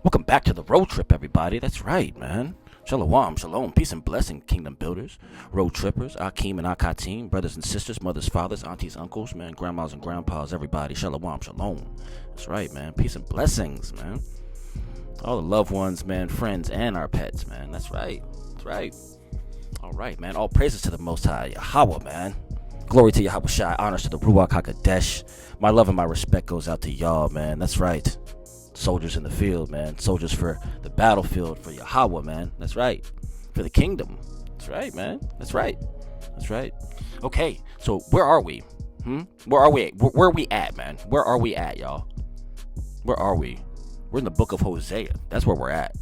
Welcome back to the road trip, everybody. That's right, man. Shalom, shalom, peace and blessing, kingdom builders, road trippers, Akeem and Akatim, brothers and sisters, mothers, fathers, aunties, uncles, man, grandmas and grandpas, everybody. Shalom, shalom. That's right, man. Peace and blessings, man. All the loved ones, man, friends, and our pets, man. That's right. That's right. All right, man. All praises to the Most High, Yahweh, man. Glory to Yahweh Shai. Honors to the Ruach HaKodesh. My love and my respect goes out to y'all, man. That's right. Soldiers in the field, man. Soldiers for the battlefield, for Yahweh, man. That's right. For the kingdom. That's right, man. That's right. That's right. Okay, so where are we? Where are we? Where are we at, man? Where are we at, y'all? Where are we? We're in the book of Hosea. That's where we're at.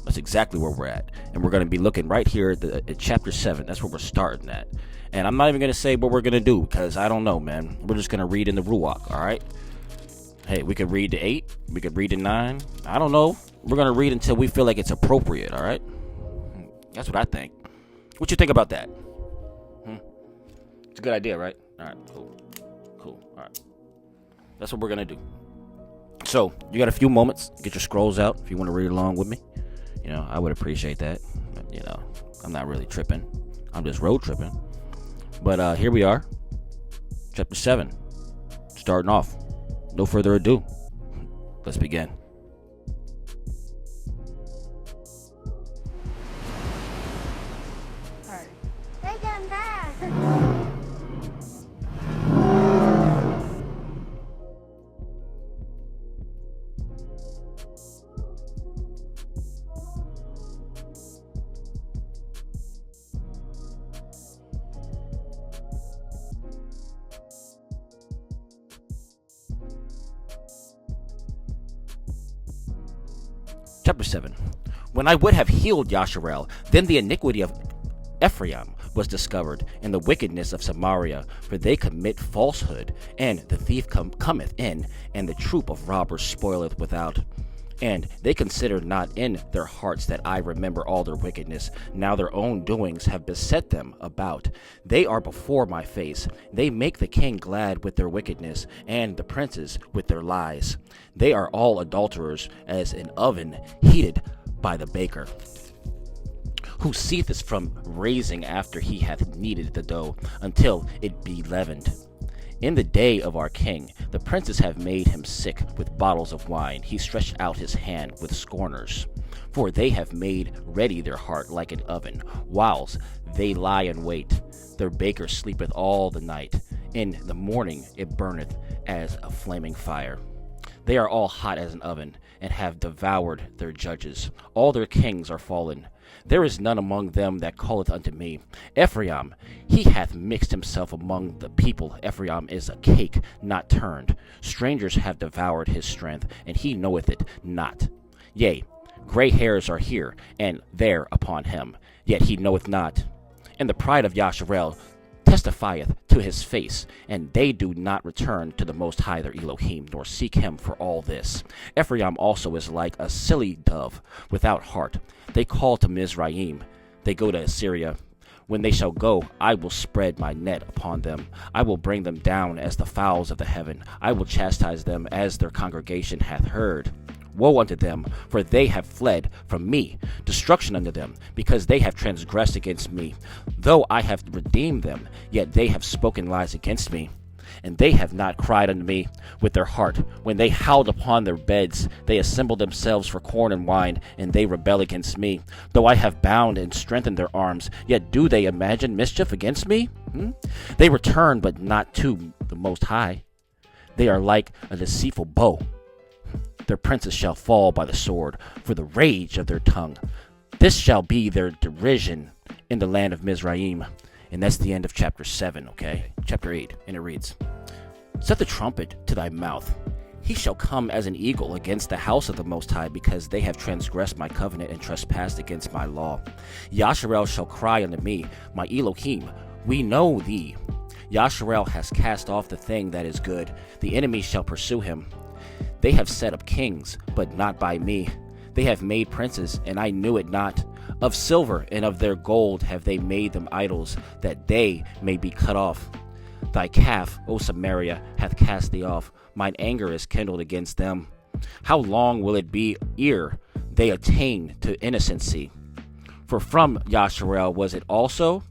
That's exactly where we're at. And we're going to be looking right here at chapter 7. That's where we're starting at. And I'm not even going to say what we're going to do because I don't know, man. We're just going to read in the Ruach, all right? Hey, we could read to 8. We could read to 9. I don't know. We're going to read until we feel like it's appropriate, all right? That's what I think. What you think about that? It's a good idea, right? All right, cool. Cool, all right. That's what we're going to do. So, you got a few moments. Get your scrolls out if you want to read along with me. You know, I would appreciate that. You know, I'm not really tripping. I'm just road tripping. But here we are. Chapter 7. Starting off. No further ado. Let's begin. Take them back. Chapter 7. When I would have healed Yahsher'al, then the iniquity of Ephraim was discovered, and the wickedness of Samaria, for they commit falsehood, and the thief cometh in, and the troop of robbers spoileth without. And they consider not in their hearts that I remember all their wickedness. Now their own doings have beset them about. They are before my face. They make the king glad with their wickedness, and the princes with their lies. They are all adulterers, as an oven heated by the baker, who ceaseth from raising after he hath kneaded the dough, until it be leavened. In the day of our king, the princes have made him sick with bottles of wine. He stretched out his hand with scorners. For they have made ready their heart like an oven, whiles they lie in wait. Their baker sleepeth all the night. In the morning it burneth as a flaming fire. They are all hot as an oven, and have devoured their judges. All their kings are fallen. There is none among them that calleth unto me. Ephraim, he hath mixed himself among the people. Ephraim is a cake not turned. Strangers have devoured his strength, and he knoweth it not. Yea, gray hairs are here and there upon him, yet he knoweth not. And the pride of Yahsher'al testifieth to his face, and they do not return to the Most High their Elohim, nor seek him for all this. Ephraim also is like a silly dove without heart. They call to Mizraim, they go to Assyria. When they shall go, I will spread my net upon them. I will bring them down as the fowls of the heaven. I will chastise them as their congregation hath heard. Woe unto them, for they have fled from me. Destruction unto them, because they have transgressed against me. Though I have redeemed them, yet they have spoken lies against me. And they have not cried unto me with their heart. When they howled upon their beds, they assembled themselves for corn and wine, and they rebel against me. Though I have bound and strengthened their arms, yet do they imagine mischief against me? They return, but not to the Most High. They are like a deceitful bow. Their princes shall fall by the sword, for the rage of their tongue. This shall be their derision in the land of Mizraim. And that's the end of chapter 7, okay? Chapter 8, and it reads, Set the trumpet to thy mouth. He shall come as an eagle against the house of the Most High, because they have transgressed my covenant and trespassed against my law. Yahsher'al shall cry unto me, my Elohim, we know thee. Yahsher'al has cast off the thing that is good. The enemy shall pursue him. They have set up kings, but not by me. They have made princes, and I knew it not. Of silver and of their gold have they made them idols, that they may be cut off. Thy calf, O Samaria, hath cast thee off. Mine anger is kindled against them. How long will it be ere they attain to innocency? For from Yahsher'al was it also?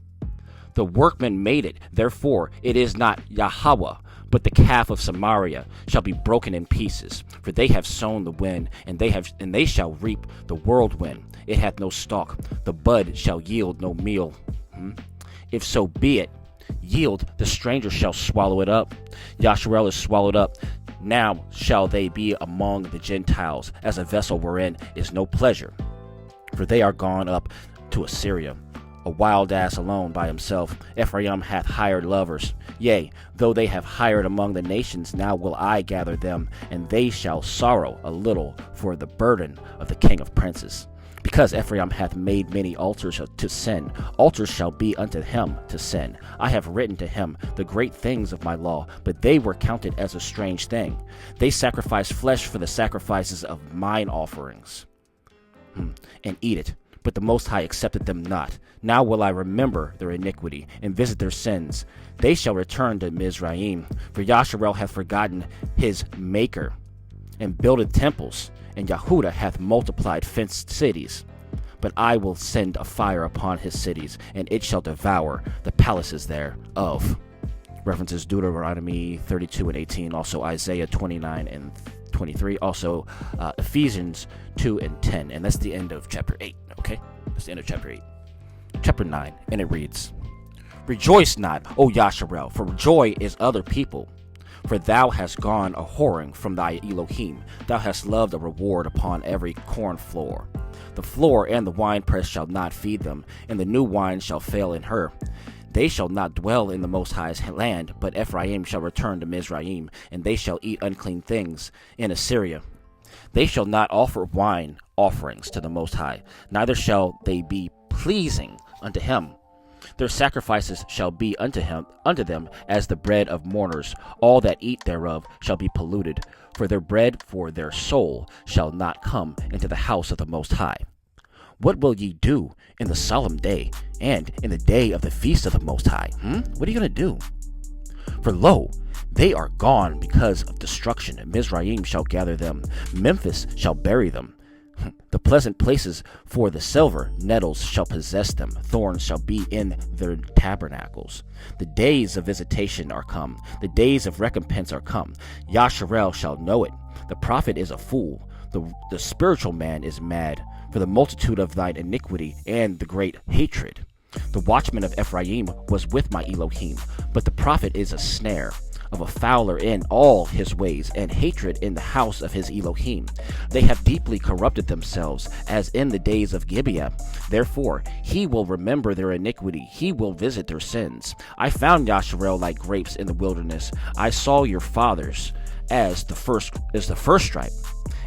The workman made it, therefore it is not Yahweh. But the calf of Samaria shall be broken in pieces, for they have sown the wind, and they shall reap the whirlwind. It hath no stalk, the bud shall yield no meal. If so be it yield, the stranger shall swallow it up. Yahsher'al is swallowed up. Now shall they be among the Gentiles, as a vessel wherein is no pleasure. For they are gone up to Assyria. A wild ass alone by himself. Ephraim hath hired lovers. Yea, though they have hired among the nations, now will I gather them, and they shall sorrow a little for the burden of the king of princes. Because Ephraim hath made many altars to sin, altars shall be unto him to sin. I have written to him the great things of my law, but they were counted as a strange thing. They sacrifice flesh for the sacrifices of mine offerings, and eat it. But the Most High accepted them not. Now will I remember their iniquity, and visit their sins. They shall return to Mizraim, for Yahsher'al hath forgotten his Maker, and builded temples, and Yehudah hath multiplied fenced cities. But I will send a fire upon his cities, and it shall devour the palaces thereof. References Deuteronomy 32 and 18, also Isaiah 29 and 23, also Ephesians 2 and 10. And that's the end of chapter 8, okay? That's the end of chapter 8. Chapter 9, and it reads, Rejoice not, O Yahsher'al, for joy is other people. For thou hast gone a whoring from thy Elohim. Thou hast loved a reward upon every corn floor. The floor and the winepress shall not feed them, and the new wine shall fail in her. They shall not dwell in the Most High's land, but Ephraim shall return to Mizraim, and they shall eat unclean things in Assyria. They shall not offer wine offerings to the Most High, neither shall they be pleasing unto him. Their sacrifices shall be unto them as the bread of mourners. All that eat thereof shall be polluted, for their bread for their soul shall not come into the house of the Most High. What will ye do in the solemn day, and in the day of the feast of the Most High? What are you going to do? For lo, they are gone because of destruction. Mizraim shall gather them. Memphis shall bury them. The pleasant places for the silver, nettles shall possess them, thorns shall be in their tabernacles. The days of visitation are come, the days of recompense are come. Yahsher'al shall know it. The prophet is a fool, the spiritual man is mad, for the multitude of thine iniquity and the great hatred. The watchman of Ephraim was with my Elohim, but the prophet is a snare of a fowler in all his ways, and hatred in the house of his Elohim. They have deeply corrupted themselves, as in the days of Gibeah. Therefore, he will remember their iniquity, he will visit their sins. I found Yahsher'al like grapes in the wilderness. I saw your fathers as the first stripe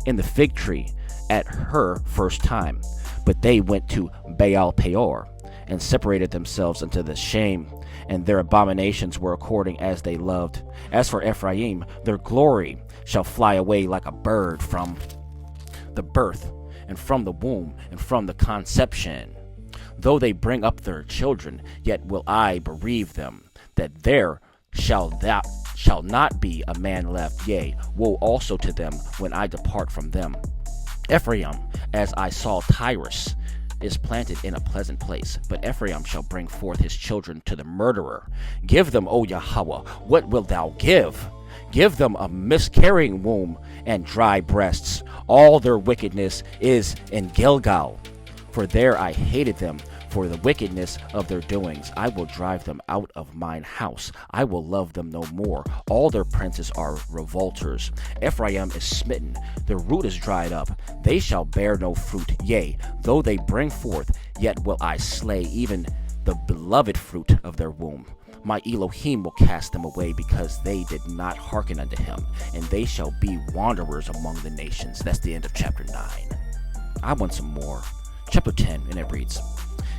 in the fig tree at her first time. But they went to Baal Peor, and separated themselves unto the shame, and their abominations were according as they loved. As for Ephraim, their glory shall fly away like a bird from the birth, and from the womb, and from the conception. Though they bring up their children, yet will I bereave them, that there shall not be a man left, yea, woe also to them when I depart from them. Ephraim, as I saw Tyrus, is planted in a pleasant place, but Ephraim shall bring forth his children to the murderer. Give them, O Yahweh, what wilt thou give? Give them a miscarrying womb and dry breasts. All their wickedness is in Gilgal, for there I hated them for the wickedness of their doings. I will drive them out of mine house. I will love them no more. All their princes are revolters. Ephraim is smitten. Their root is dried up. They shall bear no fruit. Yea, though they bring forth, yet will I slay even the beloved fruit of their womb. My Elohim will cast them away because they did not hearken unto him, and they shall be wanderers among the nations. That's the end of chapter 9. I want some more. Chapter 10, and it reads,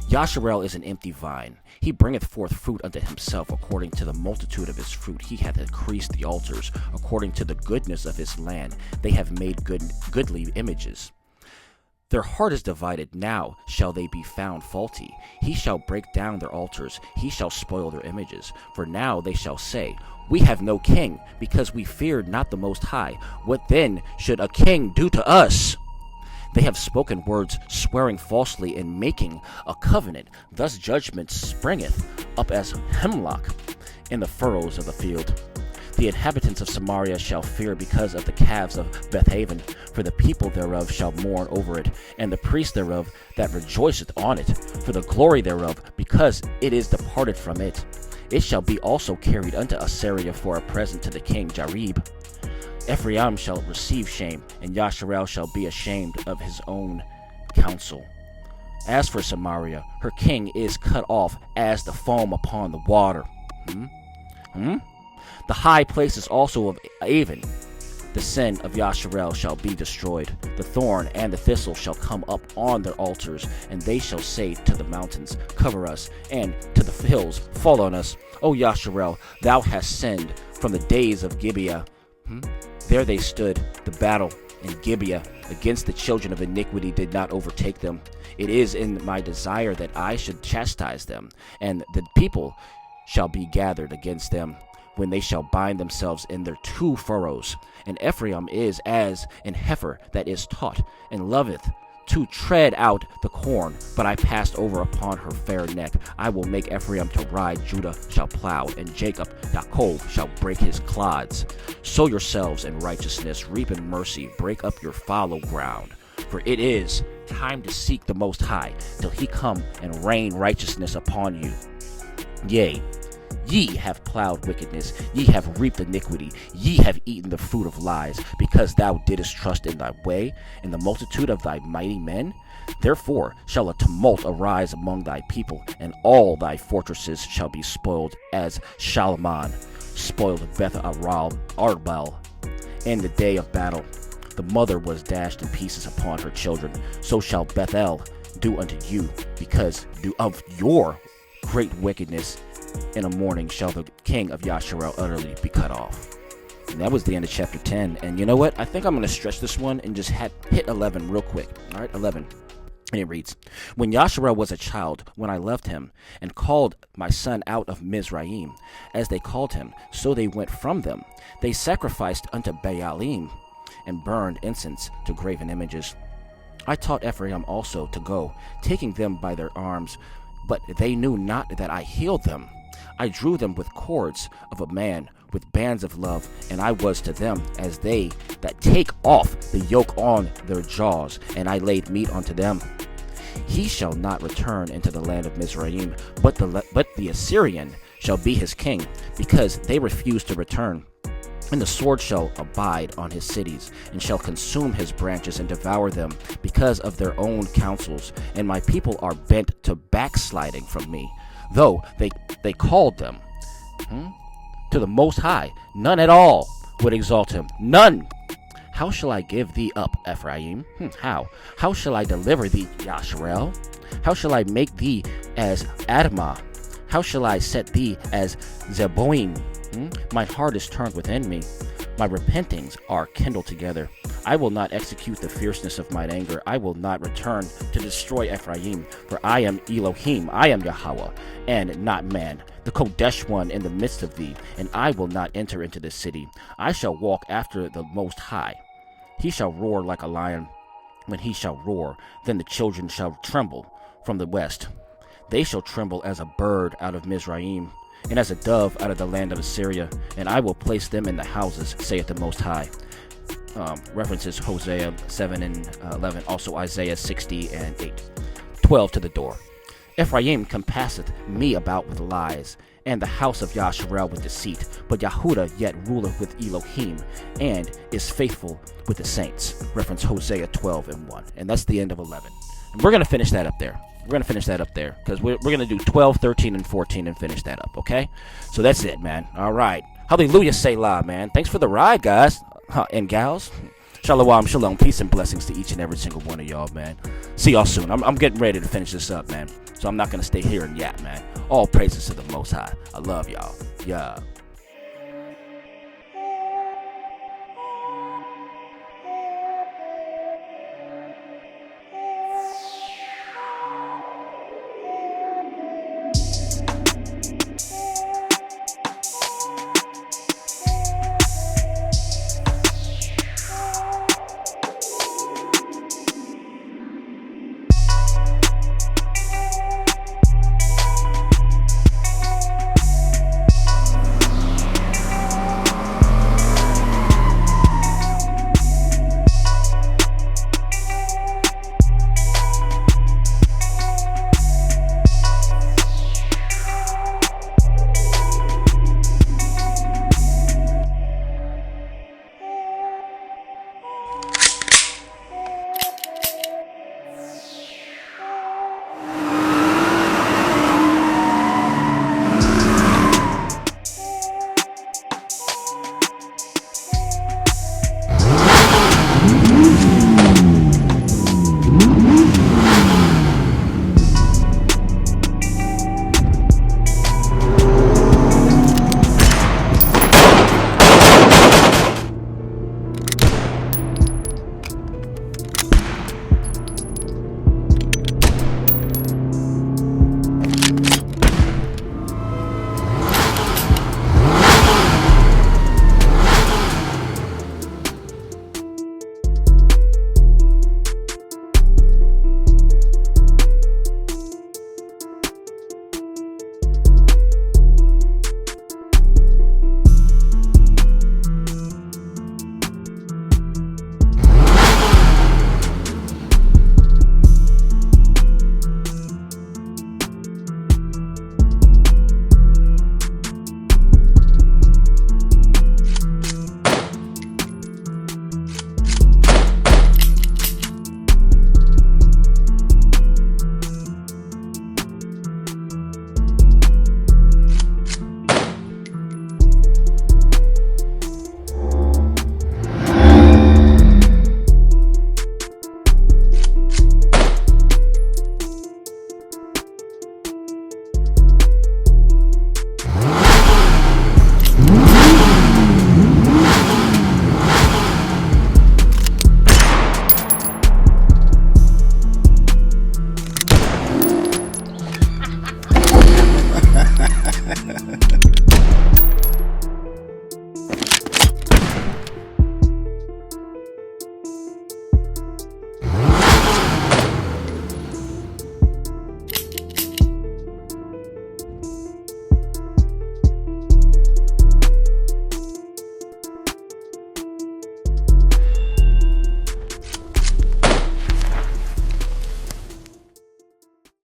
Yahsher'al is an empty vine. He bringeth forth fruit unto himself according to the multitude of his fruit. He hath increased the altars according to the goodness of his land. They have made goodly images. Their heart is divided. Now shall they be found faulty. He shall break down their altars. He shall spoil their images. For now they shall say, We have no king, because we feared not the Most High. What then should a king do to us? They have spoken words, swearing falsely and making a covenant. Thus judgment springeth up as hemlock in the furrows of the field. The inhabitants of Samaria shall fear because of the calves of Bethaven, for the people thereof shall mourn over it, and the priest thereof that rejoiceth on it, for the glory thereof, because it is departed from it. It shall be also carried unto Assyria for a present to the king Jareb. Ephraim shall receive shame, and Yahsher'al shall be ashamed of his own counsel. As for Samaria, her king is cut off as the foam upon the water. The high places also of Avon, the sin of Yahsher'al shall be destroyed. The thorn and the thistle shall come up on their altars, and they shall say to the mountains, Cover us, and to the hills, Fall on us. O Yahsher'al, thou hast sinned from the days of Gibeah. There they stood, the battle in Gibeah against the children of iniquity did not overtake them. It is in my desire that I should chastise them, and the people shall be gathered against them, when they shall bind themselves in their two furrows. And Ephraim is as an heifer that is taught, and loveth to tread out the corn, but I passed over upon her fair neck. I will make Ephraim to ride, Judah shall plow, and Yaakov shall break his clods. Sow yourselves in righteousness, reap in mercy, break up your fallow ground. For it is time to seek the Most High, till he come and rain righteousness upon you. Yea, ye have plowed wickedness, ye have reaped iniquity, ye have eaten the fruit of lies, because thou didst trust in thy way, in the multitude of thy mighty men. Therefore shall a tumult arise among thy people, and all thy fortresses shall be spoiled, as Shalman spoiled Beth Arbel in the day of battle. The mother was dashed in pieces upon her children. So shall Bethel do unto you, because of your great wickedness. In a morning shall the king of Yahsher'al utterly be cut off. And that was the end of chapter 10. And you know what? I think I'm going to stretch this one and just hit 11 real quick. All right, 11. And it reads, When Yahsher'al was a child, when I left him, and called my son out of Mizraim, as they called him, so they went from them. They sacrificed unto Baalim, and burned incense to graven images. I taught Ephraim also to go, taking them by their arms, but they knew not that I healed them. I drew them with cords of a man, with bands of love, and I was to them as they that take off the yoke on their jaws, and I laid meat unto them. He shall not return into the land of Mizraim, but the Assyrian shall be his king, because they refuse to return. And the sword shall abide on his cities, and shall consume his branches and devour them, because of their own counsels. And my people are bent to backsliding from me, though they called them to the Most High. None at all would exalt him. None. How shall I give thee up, Ephraim? How? How shall I deliver thee, Yahsher'al? How shall I make thee as Admah? How shall I set thee as Zeboim? My heart is turned within me. My repentings are kindled together. I will not execute the fierceness of mine anger. I will not return to destroy Ephraim. For I am Elohim, I am Yahweh, and not man, the Kodesh one in the midst of thee. And I will not enter into this city. I shall walk after the Most High. He shall roar like a lion. When he shall roar, then the children shall tremble from the west. They shall tremble as a bird out of Mizraim, and as a dove out of the land of Assyria, and I will place them in the houses, saith the Most High. References Hosea 7 and 11, also Isaiah 60 and 8. 12 to the door. Ephraim compasseth me about with lies, and the house of Yahsher'al with deceit, but Yahudah yet ruleth with Elohim, and is faithful with the saints. Reference Hosea 12 and 1. And that's the end of 11. And we're going to finish that up there. We're going to finish that up there, because we're going to do 12, 13, and 14 and finish that up, okay? So that's it, man. All right. Hallelujah, Selah, man. Thanks for the ride, guys and gals. Shalom, shalom. Peace and blessings to each and every single one of y'all, man. See y'all soon. I'm getting ready to finish this up, man. So I'm not going to stay here and yap, man. All praises to the Most High. I love y'all. Yeah.